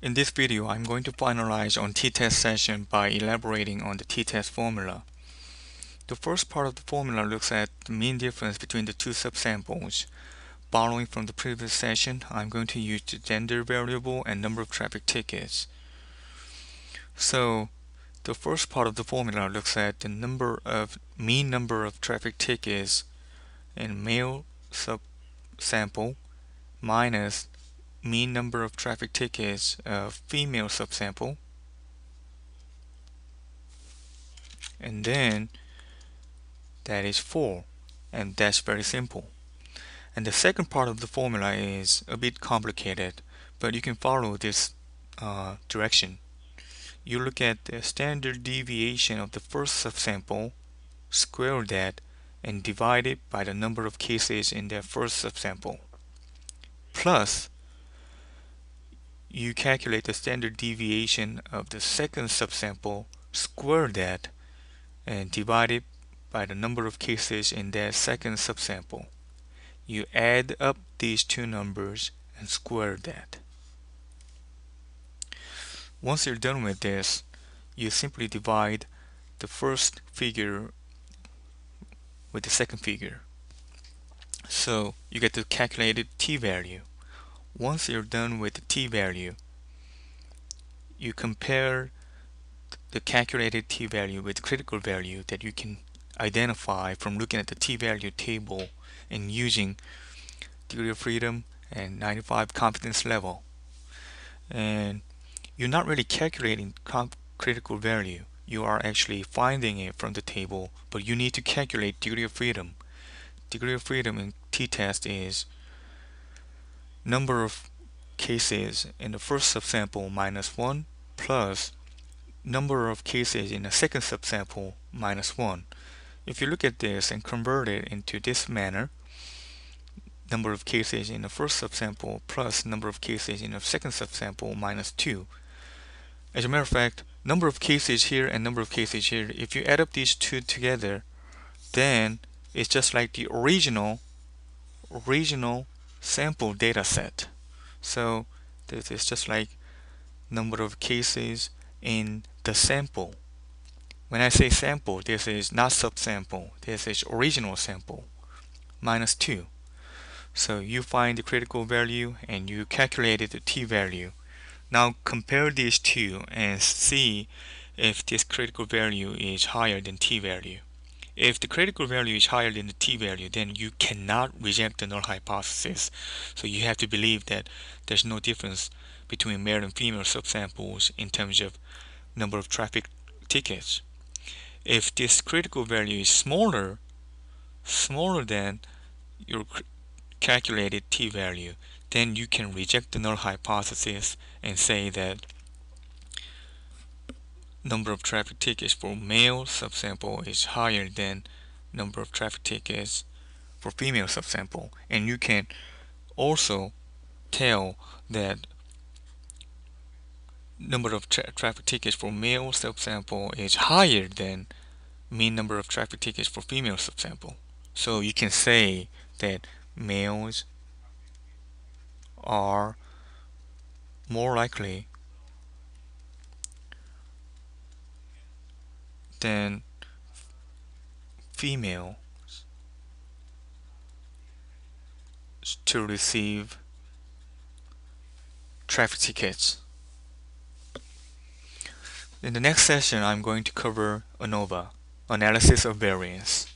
In this video, I'm going to finalize on t-test session by elaborating on the t-test formula. The first part of the formula looks at the mean difference between the two subsamples. Borrowing from the previous session, I'm going to use the gender variable and number of traffic tickets. So, the first part of the formula looks at the mean number of traffic tickets in male subsample minus mean number of traffic tickets of female subsample, and then that is 4, and that's very simple. And the second part of the formula is a bit complicated, but you can follow this direction. You look at the standard deviation of the first subsample, square that, and divide it by the number of cases in that first subsample. Plus, you calculate the standard deviation of the second subsample, square that, and divide it by the number of cases in that second subsample. You add up these two numbers and square that. Once you're done with this, you simply divide the first figure with the second figure. So you get the calculated t-value. Once you're done with the t-value, you compare the calculated t-value with the critical value that you can identify from looking at the t-value table and using degree of freedom and 95 confidence level. And you're not really calculating critical value. You are actually finding it from the table, but you need to calculate degree of freedom. Degree of freedom in t-test is number of cases in the first subsample minus 1 plus number of cases in the second subsample minus 1. If you look at this and convert it into this manner, number of cases in the first subsample plus number of cases in the second subsample minus 2. As a matter of fact, number of cases here and number of cases here, if you add up these two together, then it's just like the original sample data set. So this is just like number of cases in the sample. When I say sample, this is not subsample, this is original sample, minus 2. So you find the critical value and you calculated the t-value. Now compare these two and see if this critical value is higher than t-value. If the critical value is higher than the t-value, then you cannot reject the null hypothesis. So you have to believe that there's no difference between male and female subsamples in terms of number of traffic tickets. If this critical value is smaller than your calculated t-value, then you can reject the null hypothesis and say that number of traffic tickets for male subsample is higher than number of traffic tickets for female subsample. And you can also tell that number of traffic tickets for male subsample is higher than mean number of traffic tickets for female subsample. So you can say that males are more likely than female to receive traffic tickets. In the next session, I'm going to cover ANOVA, analysis of variance.